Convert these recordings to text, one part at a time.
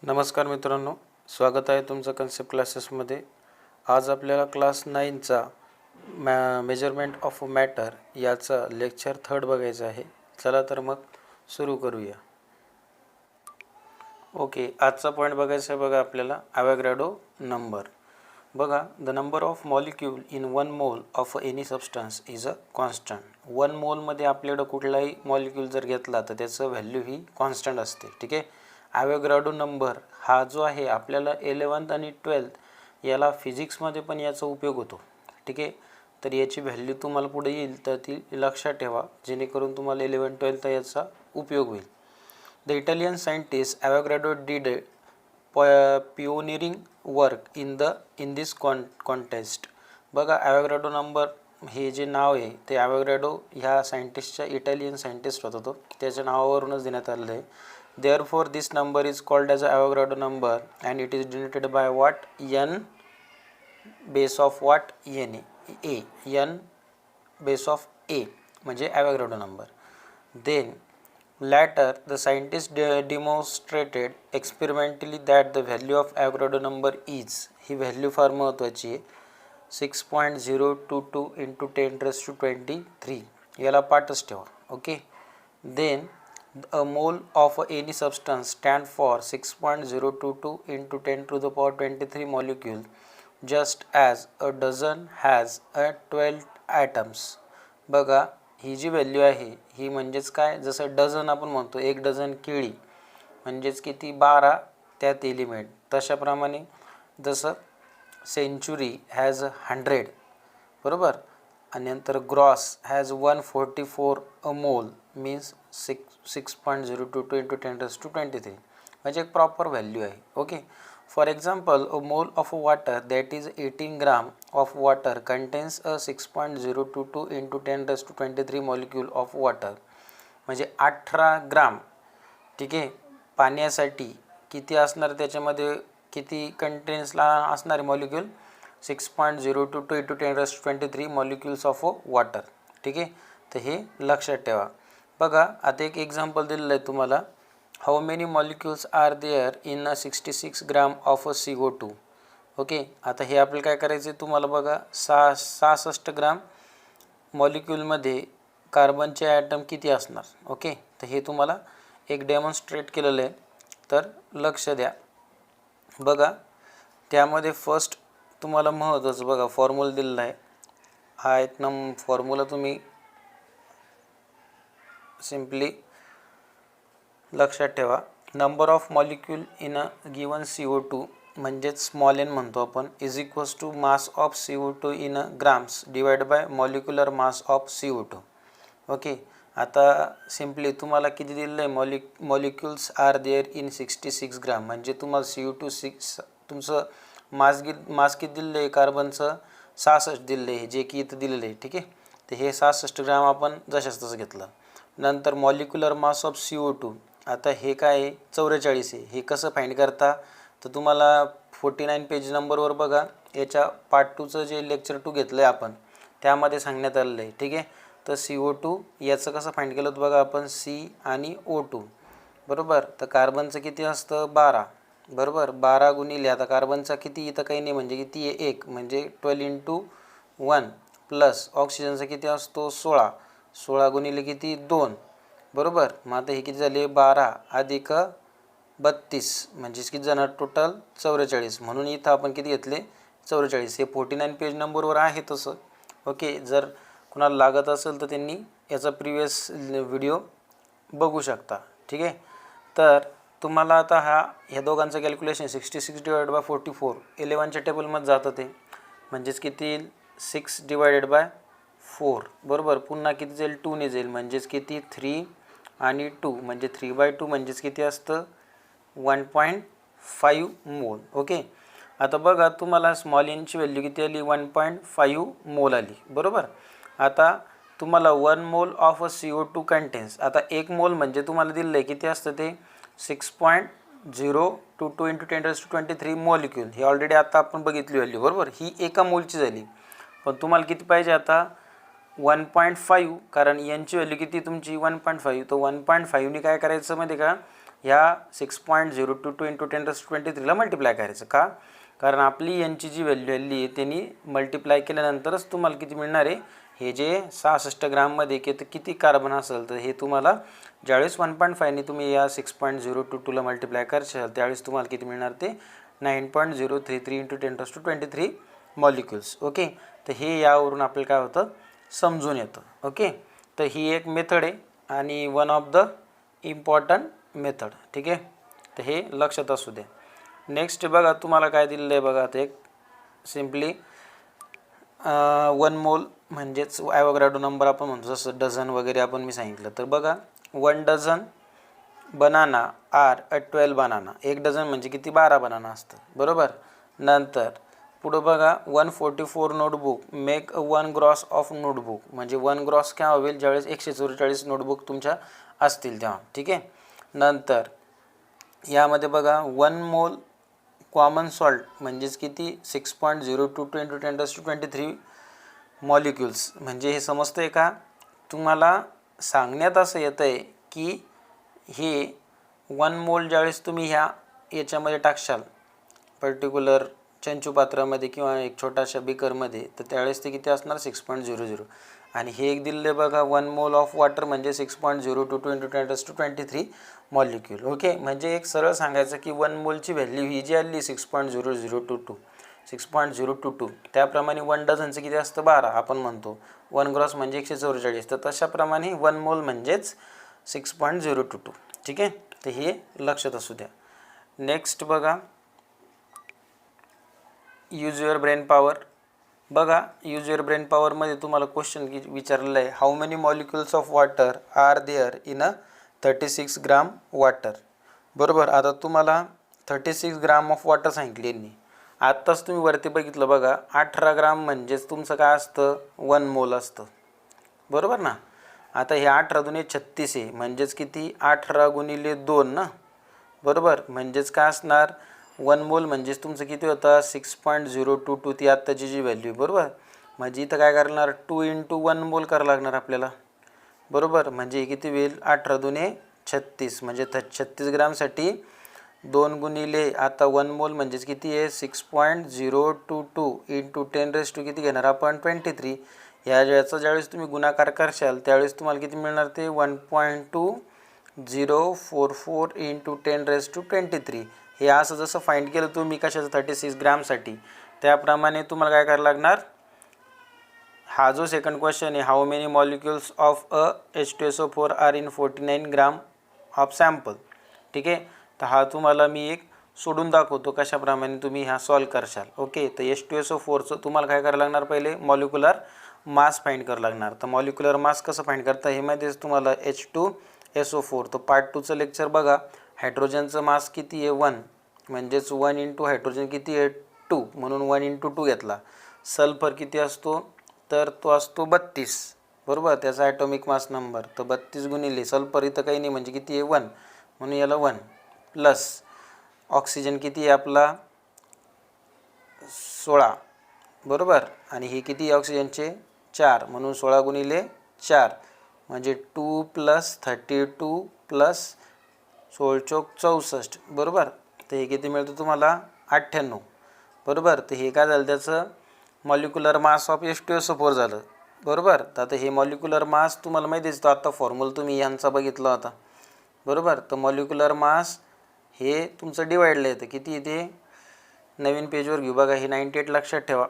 नमस्कार मित्रांनो, स्वागत आहे तुमचं कन्सेप्ट क्लासेसमध्ये। आज आपल्याला क्लास 9चा मेजरमेंट ऑफ मॅटर याचा लेक्चर 3 बघायचं आहे। चला तर मग सुरू करूया। ओके, आजचा पॉईंट बघायचा आहे बघा आपल्याला ॲव्होगॅड्रो नंबर। बघा, the number of molecule in 1 mole of any substance is a constant. 1 मोलमध्ये आपल्याकडं कुठलाही मॉलिक्यूल जर घेतला तर त्याचं व्हॅल्यू ही कॉन्स्टंट असते। ठीक आहे, ॲव्होगॅड्रो नंबर हा जो आहे आपल्याला 11th आणि 12th याला फिजिक्समध्ये पण याचा उपयोग होतो। ठीक आहे, तर याची व्हॅल्यू तुम्हाला पुढे येईल तर ती लक्षात ठेवा, जेणेकरून तुम्हाला 11th-12th याचा उपयोग होईल। The Italian scientist Avogadro did pioneering work in this contest. बघा, ॲव्होगॅड्रो नंबर हे जे नाव आहे ते ॲव्होगॅड्रो ह्या सायंटिस्टच्या इटालियन सायंटिस्ट होता, तो त्याच्या नावावरूनच देण्यात आलेलं आहे। Therefore this number is called as a Avogadro number and it is denoted by what N base of what N A N base of A म्हणजे Avogadro number. Then later the scientists demonstrated experimentally that the value of Avogadro number is, ही value फार महत्त्वाची आहे, 6.022 into 10⁻23 याला पाठच ठेवा। Okay, then a mole of any substance stand for 6.022 into 10⁻23 molecule just as a dozen has a 12 atoms। बघा, ही जी value आहे ही म्हणजेच काय, जसं डझन आपण म्हणतो, 1 डझन केळी म्हणजेच किती, 12 त्यात एलिमेंट, तशाप्रमाणे जसं सेंचुरी हॅज 100 बरोबर, आणि नंतर ग्रॉस हॅज 144 अ मोल मीन्स 6.022 into 10⁻23 म्हणजे एक प्रॉपर व्हॅल्यू आहे। Okay, for example a mole of water that is 18 gram of water contains a 6.022 into 10⁻23 molecule of water म्हणजे 18 ग्राम। ठीक आहे, पाण्यासाठी किती असणार, त्याच्यामध्ये किती कंटेन्सला असणारे molecule, 6.022 into 10⁻23 molecules of water. ठीक आहे, तर हे लक्षात ठेवा। बघा, आता एक एक्झाम्पल दिलेलं आहे तुम्हाला, how many molecules are there in 66 gram of CO2। Okay, आता हे आपल्याला काय करायचं आहे, तुम्हाला बघा 66 ग्राम मॉलिक्यूलमध्ये कार्बनचे ॲटम किती असणार। ओके, तर हे तुम्हाला एक डेमॉन्स्ट्रेट केलेलं आहे, तर लक्ष द्या। बघा, त्यामध्ये फर्स्ट तुम्हाला महत्त्वाचं बघा फॉर्म्युला दिलेला आहे, हा एक फॉर्म्युला तुम्ही सिम्पली लक्षात ठेवा। Number of molecule in a given CO2 म्हणजेच स्मॉल एन म्हणतो आपण, is equals to mass of CO2 in grams divide by molecular mass of CO2। Okay, आता सिम्पली तुम्हाला किती दिलेलं आहे, molecules are there in 66 gram म्हणजे तुम्हाला CO2 तुमचं मास किती दिलेलं आहे, कार्बनचं 66 दिलेलं आहे, जे की इथं दिलेलं आहे। ठीक आहे, तर हे 66 ग्राम आपण जशाच तसं घेतलं। नंतर मॉलिक्युलर मास ऑफ CO2, आता हे काय आहे, 44 आहे। हे कसं फाइंड करता, तर तुम्हाला 49 पेज नंबरवर बघा, याच्या पार्ट 2चं जे लेक्चर 2 घेतलं आहे आपण त्यामध्ये सांगण्यात आलेलं आहे। ठीक आहे, तर CO2 याचं कसं फाइंड केलं होतं बघा आपण, C आणि O2 बरोबर, तर कार्बनचं किती असतं, 12 बरोबर, 12 गुणिले आता कार्बनचा किती, इथं काही नाही म्हणजे किती आहे, 1 म्हणजे 12 into 1 प्लस ऑक्सिजनचा किती असतो, 16 गुणिले किती, 2 बरोबर। मग आता हे किती झाले, 12 अधिक 32 म्हणजेच किती जाणार, टोटल 44, म्हणून इथं आपण किती घेतले, 44। हे 49 पेज नंबरवर आहे तसं। ओके, जर कुणाला लागत असेल तर त्यांनी याचा प्रिवियस व्हिडिओ बघू शकता। ठीक आहे, तर तुम्हाला आता ह्या दोघांचं कॅल्क्युलेशन 66 डिवाइड बाय 44 11च्या टेबलमध्ये जातं ते, म्हणजेच किती येईल, 6 डिवायडेड बाय 4 बरोबर, पुन्हा किती जाईल, 2 ने जाईल म्हणजेच किती, 3 आणि 2 म्हणजे 3/2 म्हणजेच किती असतं, 1.5 मोल। ओके, आता बघा तुम्हाला स्मॉल एनची व्हॅल्यू किती आली, 1.5 मोल आली बरोबर। आता तुम्हाला 1 मोल ऑफ CO2 कंटेन्स, आता 1 मोल म्हणजे तुम्हाला दिलेलं आहे किती असतं ते, 6.022 into 10⁻23 मॉलिक्यूल, हे ऑलरेडी आता आपण बघितली व्हॅल्यू बरोबर, ही एका मोलची झाली। पण तुम्हाला किती पाहिजे आता, 1.5, कारण यांची व्हॅल्यू किती तुमची 1.5, तर 1.5 ने काय करायचं माहिती का, ह्या 6.022 इंटू 10⁻23ला मल्टिप्लाय करायचं. का? कारण आपली यांची जी व्हॅल्यू आली आहे त्यांनी मल्टिप्लाय केल्यानंतरच तुम्हाला किती मिळणार आहे. हे जे 66 ग्राममध्ये किती कार्बन असेल तर हे तुम्हाला ज्यावेळेस 1.5ने तुम्ही या 6.022ला मल्टिप्लाय करशाल त्यावेळेस तुम्हाला किती मिळणार ते 9.033 इंटू 10⁻23 मॉलिक्युल्स. ओके, तर हे यावरून आपल्याला काय होतं समजून येतं. ओके, तर ही एक मेथड आहे आणि one of the important method. ठीक आहे, तर हे लक्षात असू द्या. नेक्स्ट बघा तुम्हाला काय दिलेलं आहे बघा. ते एक सिम्पली 1 मोल म्हणजेच ॲव्होगाड्रो नंबर आपण म्हणतो, जसं डझन वगैरे आपण मी सांगितलं. तर बघा 1 dozen banana are 12 banana. 1 dozen म्हणजे किती 12 बनाना असतं. बरोबर. नंतर पुढं बघा 144 notebook make 1 gross of notebook. म्हणजे 1 ग्रॉस काय होईल ज्यावेळेस 144 नोटबुक तुमच्या असतील तेव्हा. ठीक आहे. नंतर यामध्ये बघा 1 मोल कॉमन सॉल्ट म्हणजेच किती 6.022 इंटू 10⁻23 मॉलिक्युल्स. म्हणजे हे समजतं आहे का तुम्हाला सांगण्यात असं येतं आहे की हे 1 मोल ज्यावेळेस तुम्ही याच्यामध्ये टाकशाल पर्टिक्युलर चंचुपात्रामध्ये किंवा एक छोट्याशा बिकरमध्ये तर त्यावेळेस ते किती असणार 6.00. आणि हे एक दिले बघा 1 मोल ऑफ वॉटर म्हणजे 6.022 इंटू 10⁻23 मॉलिक्यूल. ओके, म्हणजे एक सरळ सांगायचं की 1 मोलची व्हॅल्यू ही जी आली 6.0022 त्याप्रमाणे 1 डझनचं किती असतं 12 आपण म्हणतो. 1 ग्रॉस म्हणजे 144. तर तशाप्रमाणे 1 मोल म्हणजेच 6.022. ठीक आहे, तर हे लक्षात असू द्या. नेक्स्ट बघा यूज युअर ब्रेन पॉवर. बघा यूज युअर ब्रेन पॉवरमध्ये तुम्हाला क्वेश्चन विचारलेलं आहे how many molecules of water are there in a 36 gram water. बरोबर. आता तुम्हाला 36 ग्राम ऑफ वॉटर सांगितली यांनी. आत्ताच तुम्ही वरती बघितलं बघा 18 ग्राम म्हणजेच तुमचं काय असतं 1 मोल असतं. बरोबर ना. आता हे 18 दुने 36 आहे म्हणजेच किती 18 गुणिले 2 ना. बरोबर. म्हणजेच काय असणार 1 मोल म्हणजेच तुमचं किती होतं 6.022 ती आत्ताची जी व्हॅल्यू. बरोबर. म्हणजे इथं काय करणार 2 इंटू 1 मोल करावं लागणार आपल्याला. बरोबर. म्हणजे किती होईल 18 दुने 36 म्हणजे 36 ग्रामसाठी 2 गुणिले आता 1 मोल म्हणजेच किती आहे 6.022 इंटू 10⁻⁻ किती घेणार आपण 23. याचा ज्यावेळेस तुम्ही गुणाकार करशाल त्यावेळेस तुम्हाला किती मिळणार ते 1.2044 इंटू 10⁻23. हे असं जसं फाइंड केलं तुम्ही कशाचं 36 ग्रामसाठी त्याप्रमाणे तुम्हाला काय करायला लागणार. हा जो सेकंड क्वेश्चन आहे how many molecules of a H2SO4 are in 49 gram of sample. ठीक आहे, तर हा तुम्हाला मी एक सोडून दाखवतो कशाप्रमाणे तुम्ही हा सॉल्व करशाल. ओके, तर H2SO4चं तुम्हाला काय करायला लागणार पहिले मॉलिक्युलर मास फाइंड करावं लागणार. तर मॉलिक्युलर मास कसं फाइंड करता हे माहितीच तुम्हाला H2SO4. तर पार्ट 2चं लेक्चर बघा. हायड्रोजनचं मास किती आहे 1 म्हणजेच 1 इंटू हायड्रोजन किती आहे 2 म्हणून 1 इंटू 2 घेतला. सल्फर किती असतो तर तो असतो 32. बरोबर. त्याचा ॲटॉमिक मास नंबर तर 32 गुणिले सल्फर इथं काही नाही म्हणजे किती आहे 1 म्हणून याला 1 प्लस ऑक्सिजन किती आहे आपला 16. बरोबर. आणि हे किती ऑक्सिजनचे 4 म्हणून 16 गुणिले 4 म्हणजे 2 प्लस 32 प्लस 16 64. बरोबर. तर हे किती मिळतं तुम्हाला 98. बरोबर. तर हे काय झालं त्याचं मॉलिक्युलर मास ऑफ H2SO4 झालं. बरोबर. तर आता हे मॉलिक्युलर मास तुम्हाला माहिती आहे तो आत्ता फॉर्म्युला तुम्ही यांचा बघितला होता. बरोबर. तर मॉलिक्युलर मास हे तुमचं डिवाइडला येतं किती इथे नवीन पेजवर घेऊ बघा. हे 98 लक्षात ठेवा.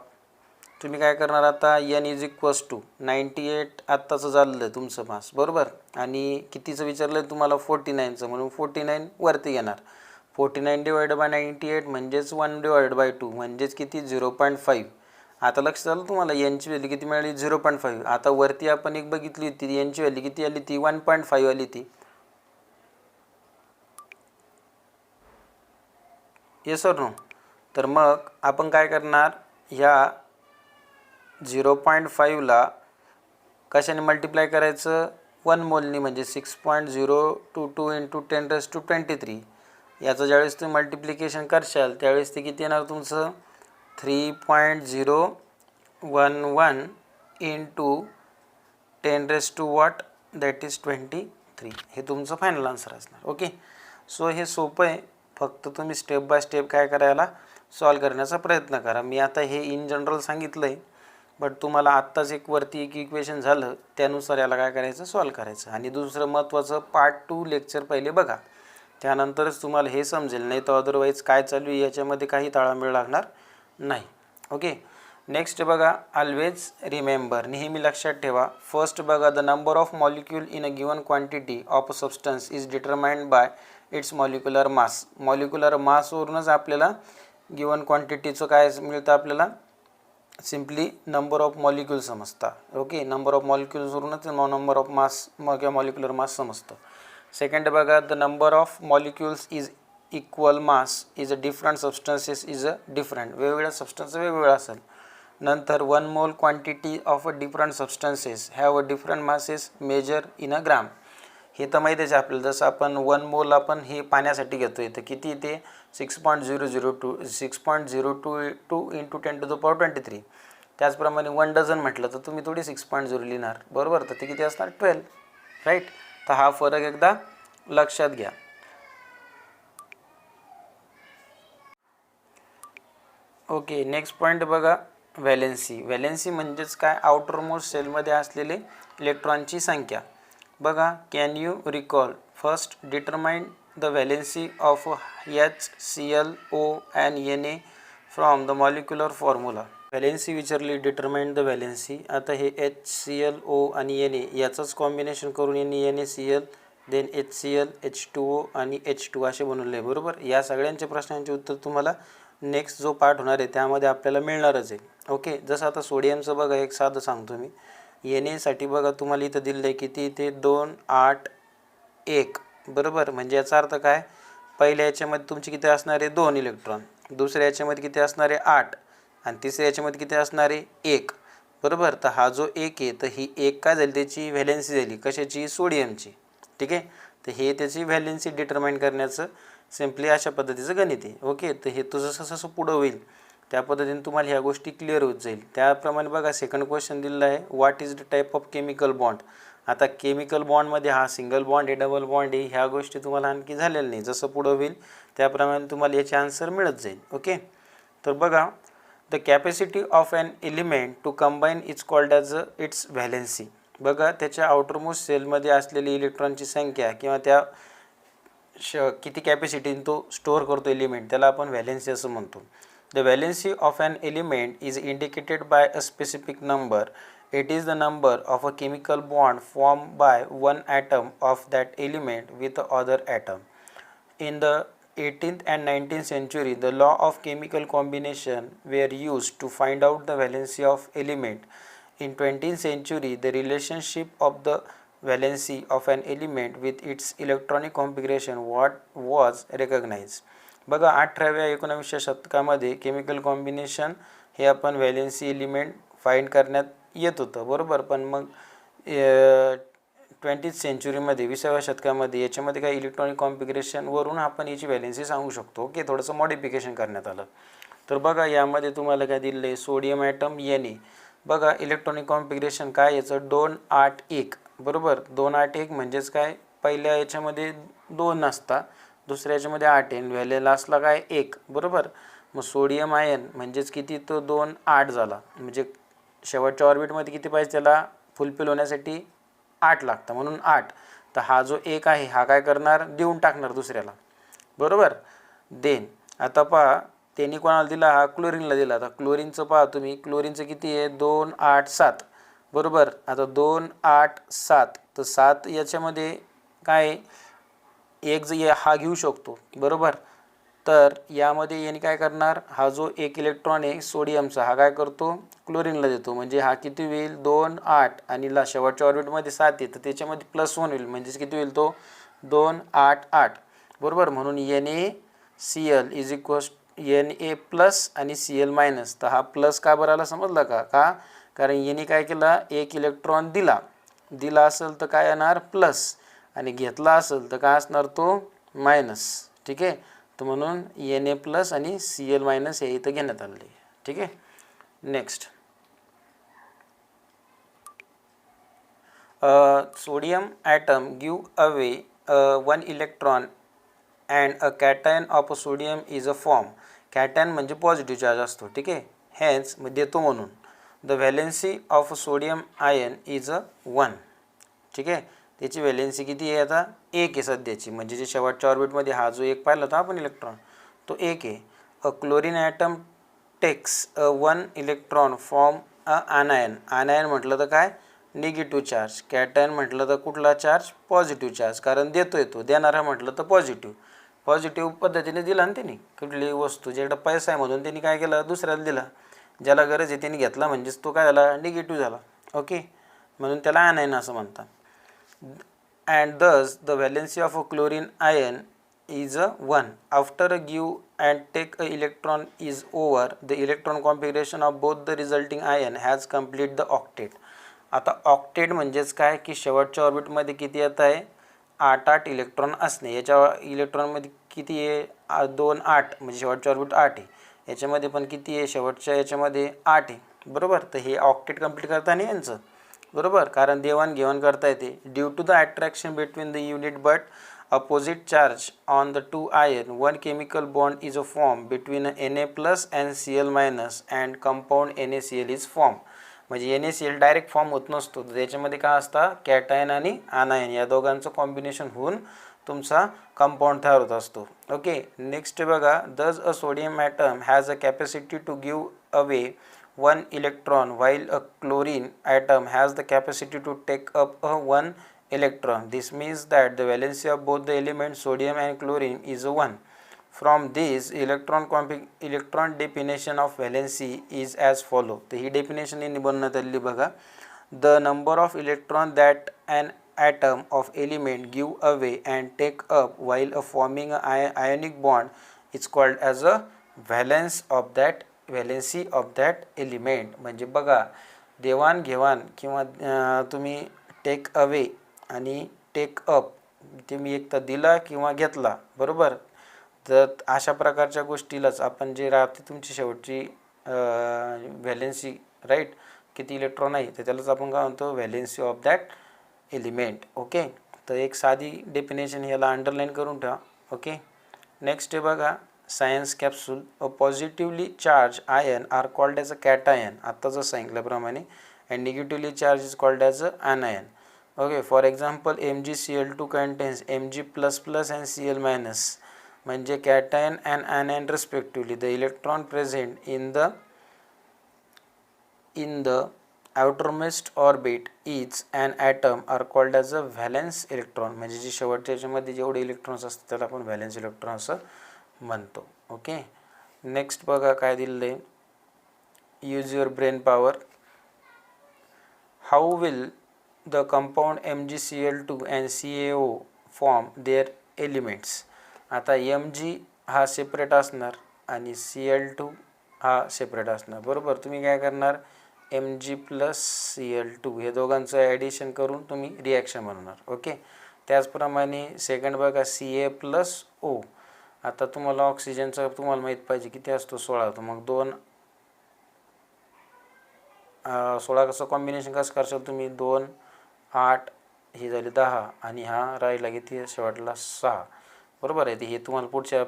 तुम्ही काय करणार आता n इज इक्वल्स टू 98 आत्ताचं झालं तुमचं मास. बरोबर. आणि कितीचं विचारलं तुम्हाला 49चं म्हणून 49 वरती घेणार. 49 डिवाइड बाय 98 म्हणजेच 1 डिवाइड बाय 2 म्हणजेच किती 0.5. आता लक्ष झालं तुम्हाला यांची व्हॅल्यू किती मिळाली 0.5. आता वरती आपण एक बघितली होती यांची व्हॅल्यू किती आली ती 1.5 आली ती. येस और नो. तर मग आपण काय करणार ह्या 0.5ला कशाने मल्टिप्लाय करायचं 1 मोलनी म्हणजे 6.022 इंटू 10⁻23. याचं ज्यावेळेस तुम्ही मल्टिप्लिकेशन करशाल त्यावेळेस ते किती येणार तुमचं 3.011 इंटू 10⁻⁻23 हे तुमचं फायनल आन्सर असणार. ओके, सो हे सोपं आहे, फक्त तुम्ही स्टेप बाय स्टेप काय करायला सॉल्व करण्याचा प्रयत्न करा. मी आता हे इन जनरल सांगितलं आहे, बट तुम्हाला आत्ताच एक वरती एक इक्वेशन झालं त्यानुसार याला काय करायचं सॉल्व करायचं. आणि दुसरं महत्त्वाचं पार्ट 2 लेक्चर पहिले बघा, त्यानंतरच तुम्हाला हे समजेल, नाही तर अदरवाईज काय चालू आहे याच्यामध्ये काही ताळमेळ लागणार नाही. ओके, नेक्स्ट बघा, ऑलवेज रिमेंबर, नेहमी लक्षात ठेवा. फर्स्ट बघा, the number of molecule in a given quantity of a substance is determined by its molecular mass. Molecular मासवरूनच आपल्याला गिवन क्वांटिटीचं काय मिळतं, आपल्याला सिम्पली नंबर ऑफ मॉलिक्यूल समजतात. ओके, नंबर ऑफ मॉलिक्यूल्सवरूनच नंबर ऑफ मास किंवा मॉलिक्युलर मास समजतं. सेकंड बघा, the number of molecules is equal mass is a different substances is a different, वेगवेगळ्या सबस्टन्स वेगवेगळा असेल. नंतर 1 mole quantity of a different substances have a different masses measure in a gram. हे तर माहितीच आहे आपल्याला. जसं आपण 1 मोल आपण हे पाण्यासाठी घेतोय तर किती ते 6.002 इंटू 10⁻23. त्याचप्रमाणे 1 डझन म्हटलं तर तुम्ही थोडी 6.0 लिहिणार, बरोबर, तर ते किती असणार 12, राईट. तर हा फरक एकदा लक्षात घ्या. ओके, नेक्स्ट पॉईंट बघा, व्हॅलेन्सी. व्हॅलेन्सी म्हणजेच काय, आउटरमोस्ट सेलमध्ये असलेले इलेक्ट्रॉनची संख्या. बघा, can you recall first determine the valency of HClO and Na from the molecular formula. Valency विचारली, डिटरमाइन द व्हॅलेन्सी. आता हे HClO आणि Na याचंच कॉम्बिनेशन करून NaCl देन HCl H2O आणि H2 असे बनवले आहे, बरोबर. या सगळ्यांच्या प्रश्नांचे उत्तर तुम्हाला नेक्स्ट जो पार्ट होणार आहे त्यामध्ये आपल्याला मिळणारच आहे. ओके, जसं आता सोडियमचं बघा, एक साधं सांगतो मी. Na बघा तुम्हाला इथं दिलं आहे किती, ते 2 8 1, बरोबर. म्हणजे याचा अर्थ काय, पहिल्या याच्यामध्ये तुमचे किती असणारे 2 इलेक्ट्रॉन, दुसऱ्या याच्यामध्ये किती असणारे 8, आणि तिसऱ्या याच्यामध्ये किती असणारे 1, बरोबर. तर हा जो 1 आहे, तर ही 1 काय झाली, त्याची व्हॅलेन्सी झाली कशाची, सोडियमची. ठीक आहे, तर हे त्याची व्हॅलेन्सी डिटरमाइन करण्याचं सिम्पली अशा पद्धतीचं गणित आहे. ओके, तर हे तुझं जसं जसं पुढं होईल त्या पद्धतीने तुम्हाला ह्या गोष्टी क्लिअर होत जाईल. त्याप्रमाणे बघा, सेकंड क्वेश्चन दिलेला आहे, what is the type of chemical bond. आता केमिकल बॉन्डमध्ये हा सिंगल बॉन्ड आहे, डबल बॉन्ड आहे, ह्या गोष्टी तुम्हाला आणखी झालेल्या नाही. जसं पुढं होईल त्याप्रमाणे तुम्हाला याचे आन्सर मिळत जाईल. ओके, तर बघा, the capacity of an element to combine is called as its valency. बघा, त्याच्या आउटरमोस्ट सेलमध्ये असलेली इलेक्ट्रॉनची संख्या किंवा त्या किती कॅपॅसिटीने तो स्टोअर करतो एलिमेंट, त्याला आपण व्हॅलेन्सी असं म्हणतो. The valency of an element is indicated by a specific number. It is the number of a chemical bond form by one atom of that element with other atom. In the 18th and 19th century, the law of chemical combination were used to find out the valency of element. In 20th century, the relationship of the valency of an element with its electronic configuration was recognized. बघा, 18व्या 19व्या शतकामध्ये chemical combination हे आपण valency element find करण्यात येत होतं, बरोबर. पण मग 20th सेंचुरीमध्ये 20व्या शतकामध्ये याच्यामध्ये काही इलेक्ट्रॉनिक कॉन्फिगरेशनवरून आपण याची व्हॅलेन्सी सांगू शकतो. ओके, थोडंसं मॉडिफिकेशन करण्यात आलं. तर बघा, यामध्ये तुम्हाला काय दिलं आहे, सोडियम ॲटम Na. बघा, इलेक्ट्रॉनिक कॉन्फिगरेशन काय याचं 2 8 1, बरोबर. 2 8 1 म्हणजेच काय, पहिल्या याच्यामध्ये 2 असता, दुसऱ्या याच्यामध्ये 8 आहे, व्हॅलेन्स असला काय 1, बरोबर. मग सोडियम आयन म्हणजेच किती, तो 2 8 झाला. म्हणजे शेवटच्या ऑर्बिटमध्ये किती पाहिजे त्याला फुलफिल होण्यासाठी 8 लागतं, म्हणून 8. तर हा जो 1 आहे हा काय करणार, देऊन टाकणार दुसऱ्याला, बरोबर. देन आता पहा, त्यांनी कोणाला दिला, हा क्लोरीनला दिला. आता क्लोरीनचं पहा तुम्ही, क्लोरीनचं किती आहे 2 8 7, बरोबर. आता 2 8 7, तर 7 याच्यामध्ये काय एक हा घेऊ शकतो, बरोबर. तर यामध्ये याने काय करणार, हा जो 1 इलेक्ट्रॉन आहे सोडियमचा हा काय करतो, क्लोरीनला देतो. म्हणजे हा किती होईल 2 8 आणि शेवटच्या ऑर्बिटमध्ये 7 आहे, तर त्याच्यामध्ये +1 होईल, म्हणजेच किती होईल तो 2 8 8, बरोबर. म्हणून NaCl is equals Na plus आणि Cl मायनस. तर हा प्लस का बरं आला समजला का, कारण याने काय केलं, 1 इलेक्ट्रॉन दिला असेल तर काय येणार प्लस, आणि घेतला असेल तर काय असणार तो मायनस. ठीक आहे, तर म्हणून Na प्लस आणि Cl मायनस हे इथं घेण्यात आले. ठीक आहे, next, sodium atom give away 1 electron and a cation of sodium is a form. Cation म्हणजे पॉझिटिव्ह चार्ज असतो, ठीक आहे. हेन्स देतो म्हणून the valency of sodium ion is a 1, ठीक आहे. त्याची व्हॅलेन्सी किती आहे आता? 1 आहे सध्याची, म्हणजे जे शेवटच्या ऑर्बिटमध्ये हा जो एक पाहिला होता आपण इलेक्ट्रॉन तो 1 आहे. A chlorine atom takes a 1 electron from a anion. Anion म्हटलं तर काय? Negative charge. कॅटायन म्हटलं तर कुठला चार्ज? पॉझिटिव्ह चार्ज, कारण देतोय तो. देणारा म्हटलं तर पॉझिटिव्ह पद्धतीने दिला ना त्यांनी. कुठली वस्तू ज्याकडे पैसा आहे म्हणून त्यांनी काय केलं? दुसऱ्याला दिला. ज्याला गरज आहे त्यांनी घेतला, म्हणजेच तो काय झाला? निगेटिव्ह झाला. ओके, म्हणून त्याला आनायन असं म्हणतात. And thus the valency of a chlorine ion is a 1. After a give and take a electron is over, the electron configuration of both the resulting ion has complete the octet. आता octet म्हणजेच काय की शेवटच्या ऑर्बिटमध्ये किती येत आहे? 8 electron असणे. याच्या इलेक्ट्रॉनमध्ये किती आहे? 2 8, म्हणजे शेवटच्या ऑर्बिट 8 आहे. याच्यामध्ये पण किती आहे? शेवटच्या याच्यामध्ये 8 आहे, बरोबर. तर हे ऑक्टेट कंप्लीट करताना यांचं, बरोबर, कारण देवाणघेवाण करता येते. Due to the attraction between the unit but opposite charge on the two ion, one chemical bond is a form between Na plus and Cl minus and compound NaCl is form. म्हणजे NaCl direct form होत नसतो, त्याच्यामध्ये काय असतं? Cation आणि आनायन या दोघांचं combination होऊन तुमचा कंपाऊंड तयार होत असतो. ओके, नेक्स्ट बघा. Thus a sodium atom has a capacity to give away 1 electron, while a chlorine atom has the capacity to take up a 1 electron. This means that the valency of both the elements sodium and chlorine is 1. From this, electron definition of valency is as follow. तर ही definition यांनी बनवण्यात आलेली बघा. The number of electron that an atom of element give away and take up while forming an ionic bond is called as a valence of that valency of that element. म्हणजे बघा, देवाणघेवाण किंवा तुम्ही take away आणि take up, तुम्ही एक तर दिला किंवा घेतला, बरोबर. तर अशा प्रकारच्या गोष्टीलाच आपण जे राहते तुमची शेवटची व्हॅलेन्सी, राईट, किती इलेक्ट्रॉन आहे, तर त्यालाच आपण काय म्हणतो? Valency of that element. Okay, तर एक साधी डेफिनेशन ह्याला अंडरलाईन करून ठेवा. ओके, नेक्स्ट आहे बघा science capsule. A positively charge ion are called as a cation, आत्ताच सांगितल्याप्रमाणे, and negatively charge is called as a anion. Okay, for example MgCl2 contains Mg plus plus and Cl minus, म्हणजे cation and anion respectively. The electron present in the outermost orbit is an atom are called as a valence electron. म्हणजे जे शेवटच्या याच्यामध्ये जेवढे electrons असतात त्याला आपण valence electron असं म्हणतो. ओके, नेक्स्ट बघा काय दिलेलं आहे. Use your brain power. How will the compound MgCl2 and CaO form their elements. आता Mg हा सेपरेट असणार आणि Cl2 हा सेपरेट असणार, बरोबर. तुम्ही काय करणार? Mg प्लस Cl2 हे दोघांचं ॲडिशन करून तुम्ही रिॲक्शन बनवणार. ओके, त्याचप्रमाणे सेकंड बघा Ca प्लस O. आता तुम्हाला ऑक्सिजनचा तुम्हाला माहीत पाहिजे किती असतो? 16. तर मग 2 16 कसं कॉम्बिनेशन कसं करशाल तुम्ही? 2 8 ही झाली 10 आणि हा राहिला किती? शेवटला 6, बरोबर आहे. हे तुम्हाला पुढच्या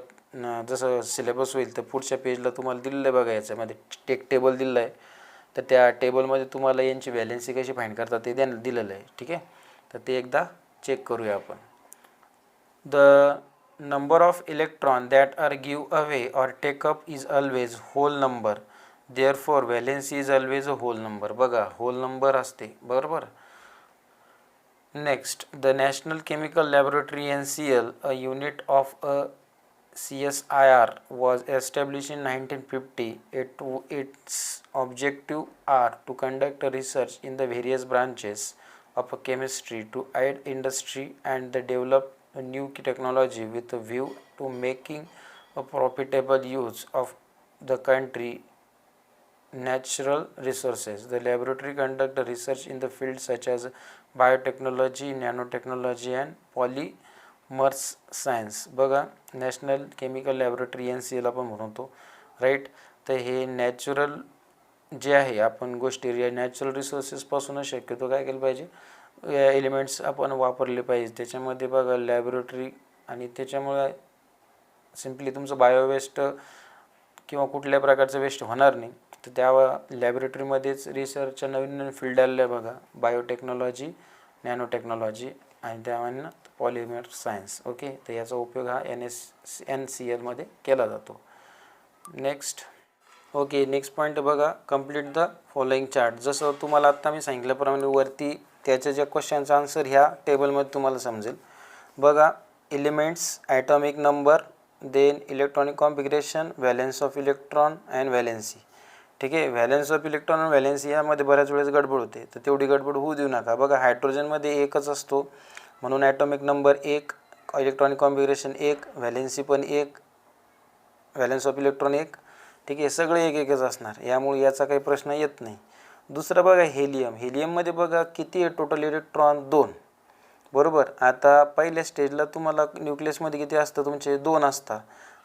जसं सिलेबस होईल तर पुढच्या पेजला तुम्हाला दिलेलं आहे बघा. याच्यामध्ये एक टेबल दिलेलं आहे, तर त्या टेबलमध्ये तुम्हाला यांची व्हॅलेन्सी कशी फाइंड करतात ते दिलेलं आहे, ठीक आहे. तर ते एकदा चेक करूया आपण. The number of electron that are give away or take up is always whole number, therefore valency is always a whole number. बघा, whole number असते, बरोबर. Next, the national chemical laboratory NCL, a unit of a CSIR, was established in 1950. Its objective are to conduct research in the various branches of chemistry to aid industry and the develop a new technology with a view to making a profitable use of the country natural resources. The laboratory conduct research in the fields such as biotechnology, nanotechnology and polymers science. बघा, national chemical laboratory NCL आपण म्हणतो, right. तर हे natural जे आहे आपण गोष्टी natural रिसोर्सेसपासूनच शक्यतो काय केलं पाहिजे? एलिमेंट्स आपण वापरले पाहिजे त्याच्यामध्ये. बघा, लॅबोरेटरी, आणि त्याच्यामुळे सिम्पली तुमचं बायो वेस्ट किंवा कुठल्या प्रकारचं वेस्ट होणार नाही. तर त्या लॅबोरेटरीमध्येच रिसर्चच्या नवीन नवीन फील्ड आलेल्या बघा, बायोटेक्नॉलॉजी, नॅनो टेक्नॉलॉजी आणि त्यामध्ये पॉलिमर सायन्स. ओके, तर याचा उपयोग हा NCLमध्ये केला जातो. नेक्स्ट नेक्स्ट पॉईंट बघा, कंप्लीट द फॉलोइंग चार्ट. जसं तुम्हाला आत्ता मी सांगितल्याप्रमाणे वरती त्याच्या ज्या क्वेश्चनचा आन्सर ह्या टेबलमध्ये तुम्हाला समजेल बघा. Elements, atomic number, then electronic configuration, valence of electron and valency. ठीक आहे, व्हॅलेन्स ऑफ इलेक्ट्रॉन आणि व्हॅलेन्सी यामध्ये बऱ्याच वेळेस गडबड होते, तर तेवढी गडबड होऊ देऊ नका. बघा, हायड्रोजनमध्ये एकच असतो म्हणून atomic number 1, electronic configuration 1, valency पण 1, व्हॅलेन्स ऑफ इलेक्ट्रॉन 1. ठीक आहे, सगळे एक एकच असणार, यामुळे याचा काही प्रश्न येत नाही. दुसरं बघा, हेलियम. हेलियममध्ये बघा किती आहे टोटल इलेक्ट्रॉन? 2. बरोबर. आता पहिल्या स्टेजला तुम्हाला न्यूक्लियसमध्ये किती असतं? तुमचे 2 असतात.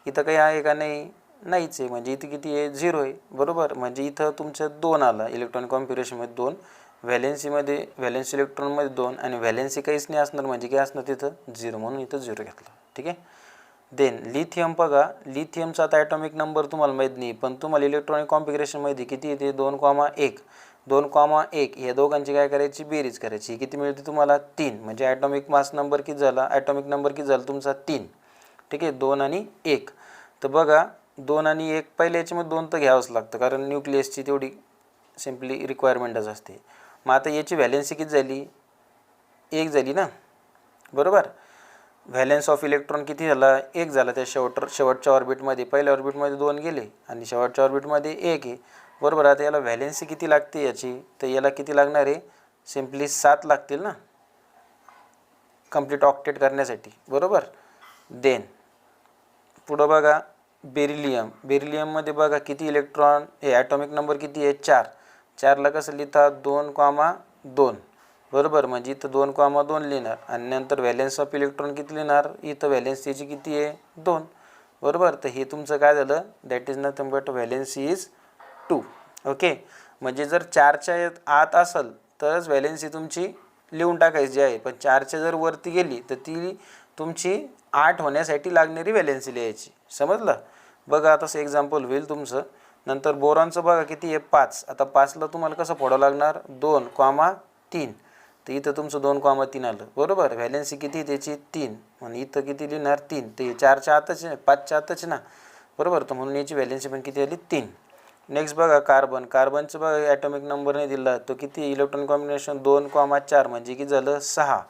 इथं काही आहे का? नाहीच आहे, म्हणजे इथं किती आहे? 0 आहे. बरोबर, म्हणजे इथं तुमचं 2 आला इलेक्ट्रॉनिक कॉन्फिगरेशनमध्ये 2, व्हॅलेन्सीमध्ये व्हॅलेन्सी इलेक्ट्रॉनमध्ये 2 आणि व्हॅलेन्सी काहीच नाही असणार, म्हणजे काय असणार तिथं? 0, म्हणून इथं 0 घेतला. ठीक आहे. देन लिथियम बघा, लिथियमचा आता ॲटॉमिक नंबर तुम्हाला माहीत नाही, पण तुम्हाला इलेक्ट्रॉनिक कॉन्फिगरेशनमध्ये किती येते? 2,1. 2,1 या दोघांची काय करायची? बेरीज करायची. किती मिळते तुम्हाला? 3. म्हणजे ॲटॉमिक मास नंबर किती झाला? ॲटॉमिक नंबर किती झाला तुमचा? 3. ठीक आहे, 2 आणि 1. तर बघा, 2 आणि 1 पहिल्या याच्यामध्ये 2 तर घ्यावंच लागतं, कारण न्यूक्लियसची तेवढी सिम्पली रिक्वायरमेंटच असते. मग आता याची व्हॅलेन्सी किती झाली? 1 झाली ना. बरोबर. व्हॅलेन्स ऑफ इलेक्ट्रॉन किती झाला? 1 झाला. त्या शेवटच्या ऑर्बिटमध्ये, पहिल्या ऑर्बिटमध्ये 2 गेले आणि शेवटच्या ऑर्बिटमध्ये 1 आहे. बरोबर. आता याला व्हॅलेन्सी किती लागते याची? तर याला किती लागणार आहे? सिम्पली 7 लागतील ना कंप्लीट ऑक्टेट करण्यासाठी. बरोबर. देन पुढं बघा, बेरिलियम. बेरिलियममध्ये बघा किती इलेक्ट्रॉन, हे ॲटॉमिक नंबर किती आहे? 4. 4ला कसं लिहितात? 2,2. बरोबर, म्हणजे इथं 2,2 लिहिणार आणि नंतर व्हॅलेन्स ऑफ इलेक्ट्रॉन किती लिहिणार? इथं व्हॅलेन्सीची किती आहे? 2. बरोबर. तर हे तुमचं काय झालं? That is nothing but valency is 2. Okay, म्हणजे जर 4च्या आत असेल तरच व्हॅलेन्सी तुमची लिहून टाकायची आहे, पण 4च्या जर वरती गेली तर ती तुमची 8 होण्यासाठी लागणारी व्हॅलेन्सी लिहायची. समजलं? बघा, तसं एक्झाम्पल होईल तुमचं. नंतर बोरॉनचं बघा किती आहे? 5. आता 5ला तुम्हाला कसं फोडावं लागणार? 2,3. तर इथं तुमचं 2,3 आलं. बरोबर. व्हॅलेन्सी किती त्याची? 3. आणि इथं किती लिहिणार? 3. ते 4च्या आतच आहे, 5च्या आतच ना. बरोबर. तर म्हणून याची व्हॅलेन्सी पण किती आली? 3. नेक्स्ट बघा, कार्बन. कार्बनचं बघा ॲटॉमिक नंबर नाही दिला, तो किती? इलेक्ट्रॉन कॉम्बिनेशन 2,4, म्हणजे किती झालं? 6.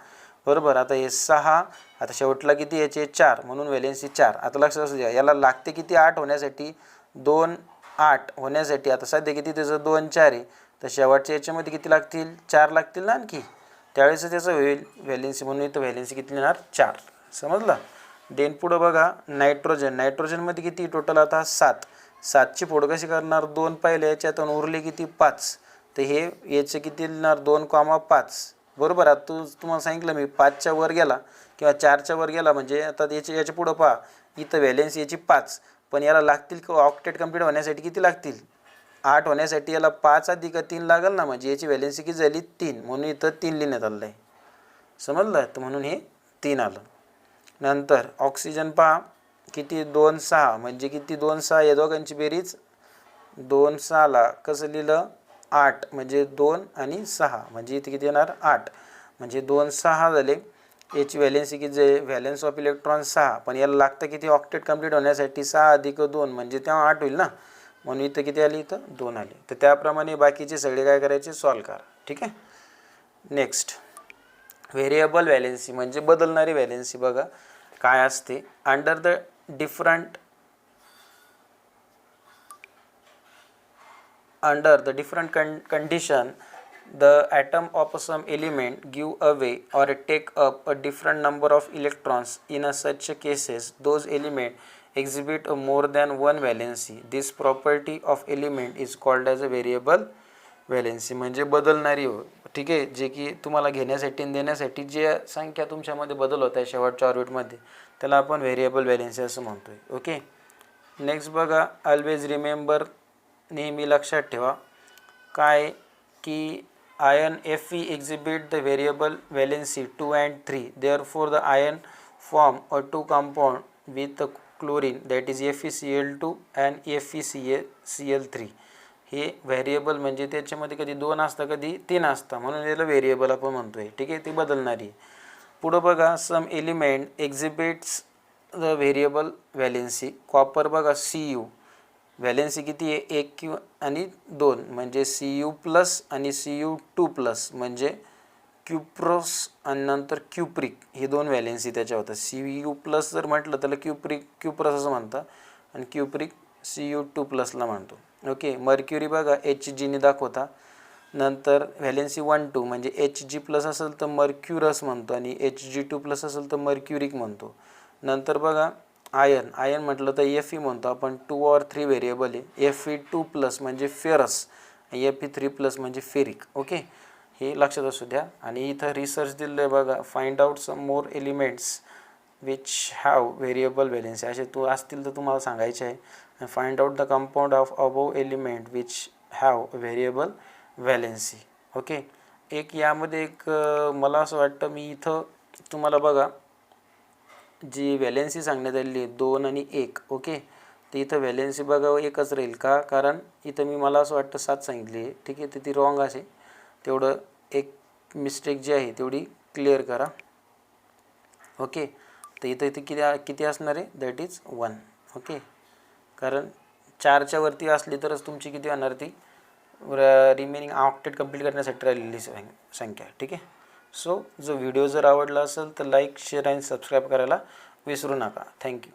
बरोबर. आता हे 6, आता शेवटला किती याचे? 4, म्हणून व्हॅलेन्सी 4. आता लक्षात असू द्या, याला लागते किती? 8 होण्यासाठी. 2,8 होण्यासाठी आता सध्या किती त्याचं? 2,4 आहे. तर शेवटच्या याच्यामध्ये किती लागतील? 4 लागतील ना आणखी, त्यावेळेस त्याचं होईल व्हॅलेन्सी, म्हणून इथं व्हॅलेन्सी किती लिहिणार? 4. समजलं? देन पुढं बघा, नायट्रोजन. नायट्रोजनमध्ये किती टोटल? आता 7. 7ची फोड कशी करणार? 2 पहिल्या याच्यातून उरले किती? 5. तर हे याचे किती लिहिणार? 2,5. बरोबर. आता तुम्हाला सांगितलं मी, 5च्या वर गेला किंवा 4च्या वर गेला म्हणजे आता याच्या पुढं पहा, इथं व्हॅलेन्सी याची 5, पण याला लागतील का ऑक्टेट कंप्लीट होण्यासाठी किती लागतील? 8 होण्यासाठी याला 5 अधिक 3 लागेल ना, म्हणजे याची व्हॅलेन्सी किती झाली? 3, म्हणून इथं 3 लिहिण्यात आलं आहे. समजलं? तर म्हणून हे 3 आलं. नंतर ऑक्सिजन पहा किती? 2,6, म्हणजे किती? 2,6 या दोघांची बेरीज 2,6ला कसं लिहिलं? 8, म्हणजे 2 आणि 6, म्हणजे इथे किती येणार? 8, म्हणजे 2,6 झाले. याची व्हॅलेन्सी किती आहे? व्हॅलेन्स ऑफ इलेक्ट्रॉन 6, पण याला लागतं किती ऑक्टेट कंप्लीट होण्यासाठी? 6 अधिक 2, म्हणजे तेव्हा 8 होईल ना, म्हणून इथं किती आली? इथं 2 आले. तर त्याप्रमाणे बाकीचे सगळे काय करायचे? सॉल्व करा. ठीक आहे. नेक्स्ट, व्हेरिएबल व्हॅलेन्सी म्हणजे बदलणारी व्हॅलेन्सी. बघा काय असते? Under the different condition, the atom of some element give away or take up a different number of electrons. In such cases, those elements exhibit a more than one valency. This property of element is called as a variable valency. म्हणजे बदलणारी हो. ठीक आहे, जे की तुम्हाला घेण्यासाठी आणि देण्यासाठी जे संख्या तुमच्यामध्ये बदल होत आहे शेवटच्या ऑर्बिटमध्ये, त्याला आपण व्हेरिएबल व्हॅलेन्सी असं म्हणतोय. ओके. नेक्स्ट बघा, ऑलवेज रिमेंबर, नेहमी लक्षात ठेवा काय की ion Fe exhibit the variable valency 2 and 3. Therefore the ion form a 2 compound with chlorine that is FeCl2 and FeCl3. हे व्हेरिएबल म्हणजे त्याच्यामध्ये कधी 2 असतं कधी 3 असतं, म्हणून याला व्हेरिएबल आपण म्हणतोय. ठीक आहे, ती बदलणारी. पुढं बघा, some element exhibits the variable valency. Copper बघा Cu व्हॅलेन्सी किती आहे, 1 आणि 2 म्हणजे Cu+ आणि Cu2+ म्हणजे क्युप्रोस आणि नंतर क्युप्रिक, हे 2 व्हॅलेन्सी त्याच्या होतात. Cu+ जर म्हटलं त्याला क्युप्रोस असं म्हणतात आणि क्युप्रिक Cu2+ला म्हणतो. ओके. मर्क्युरी बघा Hgने दाखवता. नंतर व्हॅलेन्सी 1 2 म्हणजे Hg+ असेल तर मर्क्युरस म्हणतो आणि Hg2+ असेल तर मर्क्युरिक म्हणतो. नंतर बघा आयर्न म्हटलं तर Fe म्हणतो आपण. 2 और 3 व्हेरिएबल आहे. Fe2+ म्हणजे फेरस आणि Fe3+ म्हणजे फेरिक. ओके, हे लक्षात असू द्या. आणि इथं रिसर्च दिलं आहे बघा, find out some more elements which have variable valency. असे असतील तर तुम्हाला सांगायचे आहे. Find out the compound of above element which have variable valency. Okay. यामध्ये मला असं वाटतं मी इथं तुम्हाला बघा जी व्हॅलेन्सी सांगण्यात आलेली आहे 2 आणि 1. ओके, तर इथं व्हॅलेन्सी बघा एकच राहील का, कारण इथं मला असं वाटतं 7 सांगितली आहे. ठीक आहे, तर ती रॉंग असेल. तेवढं एक मिस्टेक जी आहे तेवढी क्लिअर करा. ओके, तर इथं किती असणार आहे, दॅट इज 1. ओके, कारण 4च्या वरती असली तरच तुमची किती होणार, ती रिमेनिंग ऑक्टेट कंप्लीट करण्यासाठी राहिलेली संख्या. ठीक आहे. सो जो व्हिडिओ जर आवडला असेल तर लाईक, शेअर आणि सबस्क्राईब करायला विसरू नका. थँक्यू.